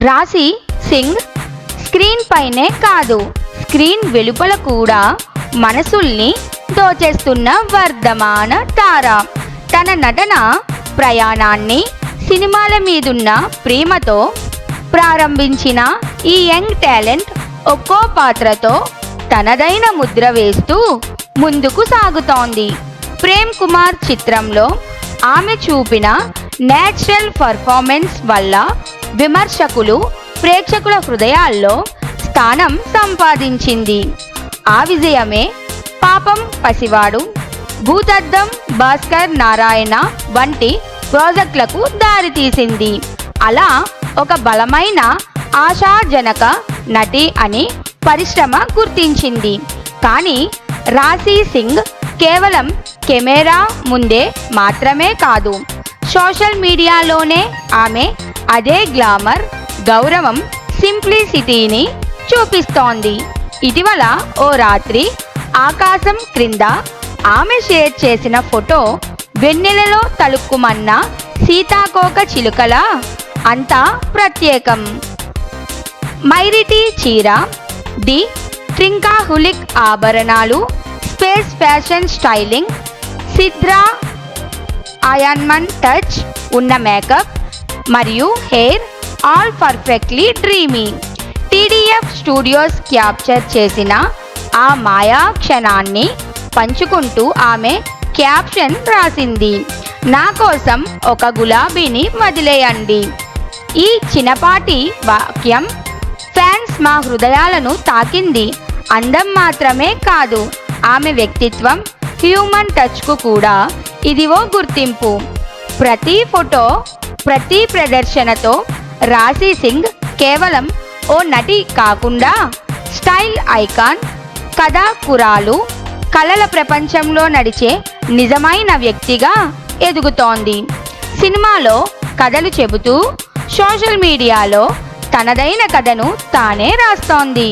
రాశి సింగ్ స్క్రీన్ పైనే కాదు, స్క్రీన్ వెలుపల కూడా మనసుల్ని దోచేస్తున్న వర్ధమాన తార. తన నటన ప్రయాణాన్ని సినిమాల మీదున్న ప్రేమతో ప్రారంభించిన ఈ యంగ్ టాలెంట్ ఒక్కో పాత్రతో తనదైన ముద్ర వేస్తూ ముందుకు సాగుతోంది. ప్రేమ్ కుమార్ చిత్రంలో ఆమె చూపిన నేచురల్ పర్ఫార్మెన్స్ వల్ల విమర్శకులు, ప్రేక్షకుల హృదయాల్లో స్థానం సంపాదించింది. ఆ విజయమే పాపం పసివాడు, భూతద్దం, భాస్కర్ నారాయణ వంటి ప్రాజెక్టులకు దారితీసింది. అలా ఒక బలమైన ఆశాజనక నటి అని పరిశ్రమ గుర్తించింది. కానీ రాశి సింగ్ కేవలం కెమెరా ముందే మాత్రమే కాదు, సోషల్ మీడియాలోనే ఆమె అదే గ్లామర్, గౌరవం, సింప్లిసిటీని చూపిస్తోంది. ఇటీవల ఓ రాత్రి ఆకాశం క్రింద ఆమె షేర్ చేసిన ఫోటో వెన్నెలలో తలుక్కుమన్న సీతాకోక చిలుకల అంతా ప్రత్యేకం. మైరిటీ చీర, ది ట్రింకాహులిక్ ఆభరణాలు, స్పేస్ ఫ్యాషన్ స్టైలింగ్, సిద్రా అయాన్మన్ టచ్ ఉన్న మేకప్ మరియు hair all perfectly dreamy. TDF studios capture చేసిన ఆ మాయా క్షణాన్ని పంచుకుంటూ ఆమె క్యాప్షన్ రాసింది, నా కోసం ఒక గులాబీని వదిలేయండి. ఈ చిన్నపాటి వాక్యం ఫ్యాన్స్ మా హృదయాలను తాకింది. అందం మాత్రమే కాదు, ఆమె వ్యక్తిత్వం, హ్యూమన్ టచ్కు కూడా ఇది ఓ గుర్తింపు. ప్రతి ఫోటో, ప్రతి ప్రదర్శనతో రాశి సింగ్ కేవలం ఓ నటి కాకుండా స్టైల్ ఐకాన్, కథాకురాలు, కళల ప్రపంచంలో నడిచే నిజమైన వ్యక్తిగా ఎదుగుతోంది. సినిమాలో కథలు చెబుతూ సోషల్ మీడియాలో తనదైన కథను తానే రాస్తోంది.